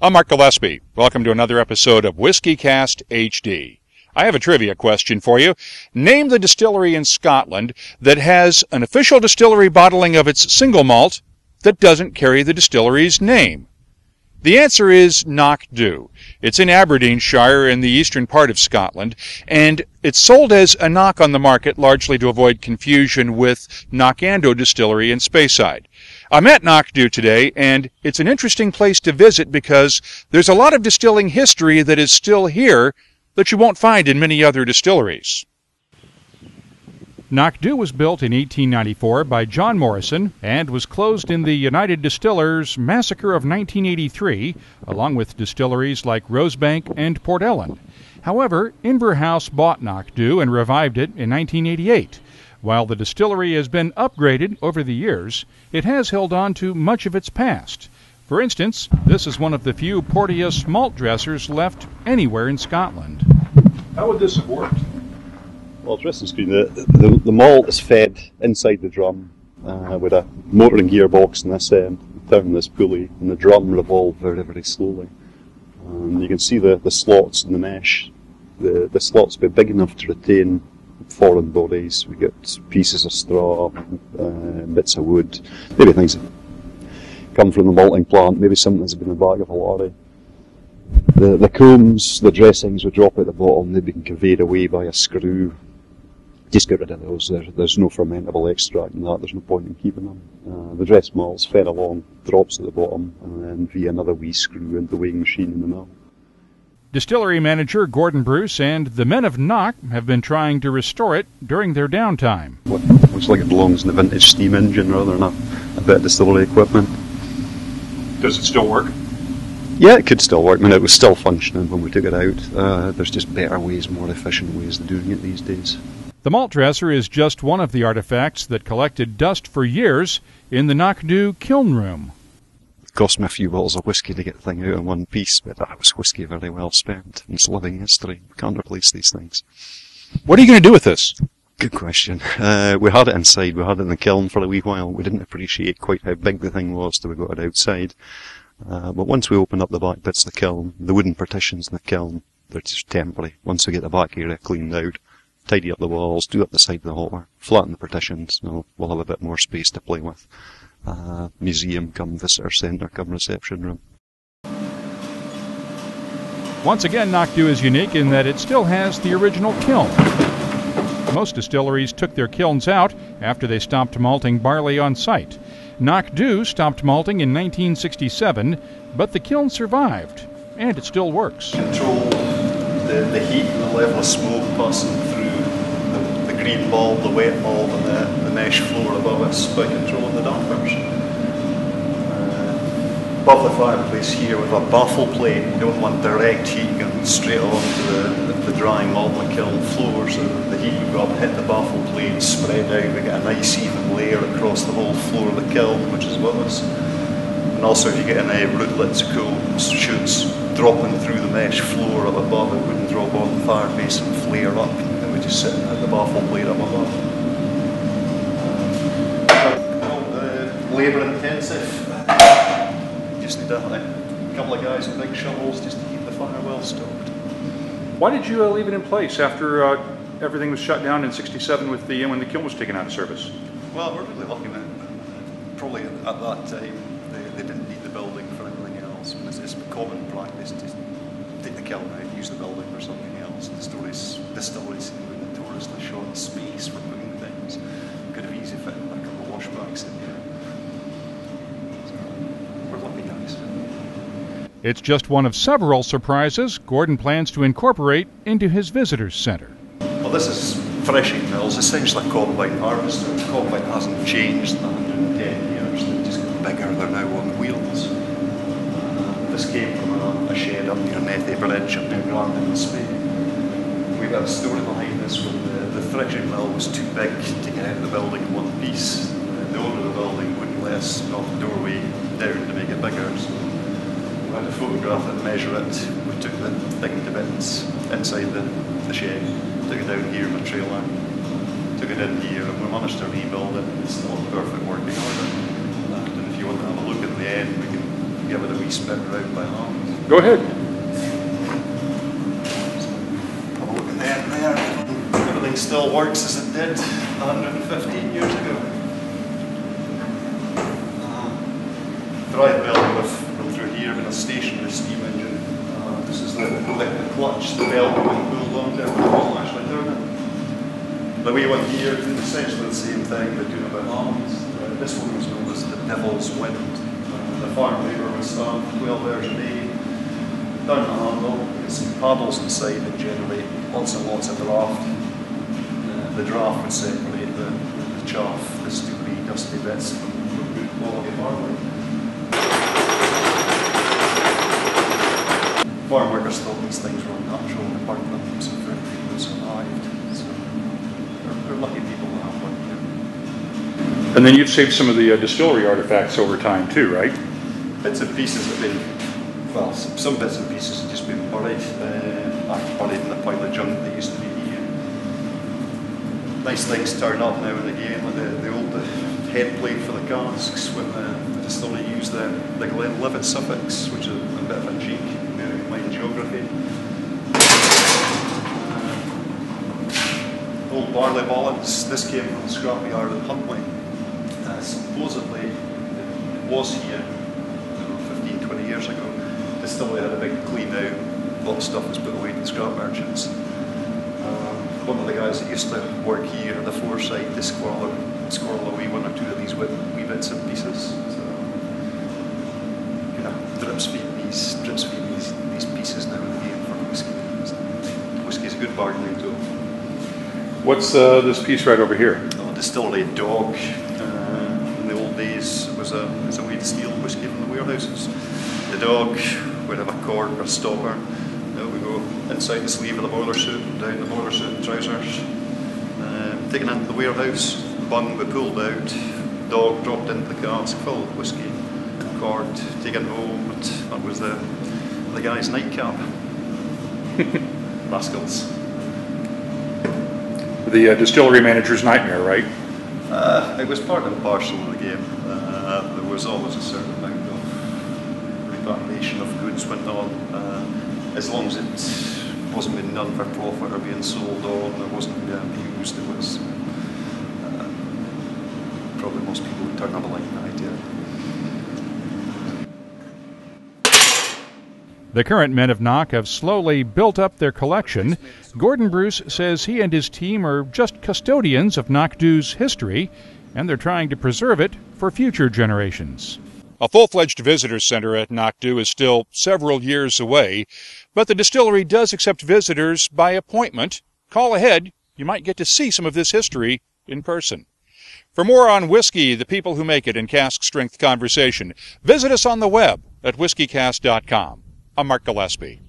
I'm Mark Gillespie. Welcome to another episode of WhiskyCast HD. I have a trivia question for you. Name the distillery in Scotland that has an official distillery bottling of its single malt that doesn't carry the distillery's name. The answer is Knockdhu. It's in Aberdeenshire in the eastern part of Scotland, and it's sold as An Cnoc on the market, largely to avoid confusion with Knockdhu Distillery in Speyside. I'm at Knockdhu today, and it's an interesting place to visit because there's a lot of distilling history that is still here that you won't find in many other distilleries. Knockdhu was built in 1894 by John Morrison and was closed in the United Distillers Massacre of 1983, along with distilleries like Rosebank and Port Ellen. However, Inverhouse bought Knockdhu and revived it in 1988. While the distillery has been upgraded over the years, it has held on to much of its past. For instance, this is one of the few Porteous malt dressers left anywhere in Scotland. How would this have worked? Well, it's interesting screen. The malt is fed inside the drum with a motoring gearbox in this end, down this pulley, and the drum revolves very, very slowly. You can see the slots in the mesh. The slots be big enough to retain foreign bodies. We get pieces of straw, bits of wood, maybe things that come from the malting plant, maybe something that's been in the back of a lorry. The combs, the dressings would drop at the bottom, they'd be conveyed away by a screw. Just get rid of those. There's no fermentable extract in that, there's no point in keeping them. The dressed malt's fed along, drops at the bottom, and then via another wee screw into the weighing machine in the mill. Distillery Manager Gordon Bruce and the men of Knock have been trying to restore it during their downtime. Looks like it belongs in a vintage steam engine rather than a bit of distillery equipment. Does it still work? Yeah, it could still work. I mean, it was still functioning when we took it out. There's just better ways, more efficient ways of doing it these days. The malt dresser is just one of the artifacts that collected dust for years in the Knockdhu kiln room. It cost me a few bottles of whisky to get the thing out in one piece, but that was whisky very well spent. It's living history. We can't replace these things. What are you going to do with this? Good question. We had it inside. We had it in the kiln for a wee while. We didn't appreciate quite how big the thing was till we got it outside. But once we opened up the back bits of the kiln, the wooden partitions in the kiln, they're just temporary. Once we get the back area cleaned out, tidy up the walls, do up the side of the hopper, flatten the partitions, we'll have a bit more space to play with. Museum come visitor centre come reception room. Once again, Knockdhu is unique in that it still has the original kiln. Most distilleries took their kilns out after they stopped malting barley on site. Knockdhu stopped malting in 1967, but the kiln survived, and it still works. Control the heat and the level of smoke passing through the green malt, the wet malt, and the mesh floor above us by controlling the dampers. Above the fireplace here with a baffle plate, we don't want direct heat going straight onto the drying malt and kiln floor, so the heat would go up, hit the baffle plate, spread out, we get a nice even layer across the whole floor of the kiln, which is above us. And also if you get any rootlets, combs, shoots dropping through the mesh floor up above, it wouldn't drop on the fireplace and flare up, it would just sit at the baffle plate up above. Labour intensive. Just need a couple of guys with big shovels just to keep the fire well stoked. Why did you leave it in place after everything was shut down in '67 with when the kiln was taken out of service? Well, we're really lucky that probably at that time they didn't need the building for anything else. It's common practice to take the kiln out, use the building for something else. Distilleries seem to be notoriously short of space for putting things. Could have easily fit a couple of washbacks in here. It's just one of several surprises Gordon plans to incorporate into his visitors center. Well, this is threshing mills, essentially a combine harvester. The combine hasn't changed in 110 years, they've just got bigger, they're now on wheels. This came from a shed up near Nethy Bridge up near Grandin in Spain. We've got a story behind this when the threshing mill was too big to get out of the building in one piece. The owner of the building wouldn't let us knock the doorway down to make it bigger. So we had to photograph it, measure it. We took the thing to bits inside the shed, took it down here in the trailer, took it in here, and we managed to rebuild it. It's not in perfect working order. And if you want to have a look at the end, we can give it a wee spin round by hand. Go ahead. Have a look at that there. Everything still works as it did 115 years ago. Dry belt with run through here with a stationary steam engine. This is the clutch, the belt being pulled on down, it won't actually turn it. The wee one here is essentially the same thing, but doing a bit arms. This one was known as the Devil's Wind. The farm labor would stand 12 hours a day, down the handle, you can see paddles inside that generate lots and lots of draft. The draft would separate the chaff, the stupid dusty bits from good quality barley. Farm workers thought these things were unnatural and burnt them, so very few survived. So they're lucky people to have one here. And then you've saved some of the distillery artifacts over time too, right? Bits and pieces have been, well, some bits and pieces have just been buried, buried in the pile of junk that used to be here. Nice things turn up now and again, like the old head plate for the casks when the distillery used the Glenlivet suffix, which is a bit of a cheek. In geography. Old barley bollocks, this came from the scrapyard in Huntley. Supposedly it was here 15-20 years ago. The distillery had a big clean out, a lot of stuff was put away to the scrap merchants. One of the guys that used to work here had the foresight to squirrel away one or two of these wee bits and pieces. So, drips feed these pieces now and again for whiskey. Whiskey's a good bargaining tool. What's this piece right over here? A distillery dog. In the old days, it was a way to steal whiskey from the warehouses. The dog would have a cork or stopper. There we go, inside the sleeve of the boiler suit, down the boiler suit and trousers. Taken into the warehouse, bung be pulled out, dog dropped into the cask, filled with whiskey, corked, taken home. That was the guy's nightcap. Rascals. The distillery manager's nightmare, right? It was part and parcel of the game. There was always a certain amount of repatriation of goods went on. As long as it wasn't being done for profit or being sold on, it wasn't being abused, it was probably most people would turn up a like that idea. The current men of Knock have slowly built up their collection. Gordon Bruce says he and his team are just custodians of Knockdhu's history, and they're trying to preserve it for future generations. A full-fledged visitor center at Knockdhu is still several years away, but the distillery does accept visitors by appointment. Call ahead, you might get to see some of this history in person. For more on whiskey, the people who make it, and cask-strength conversation, visit us on the web at WhiskyCast.com. I'm Mark Gillespie.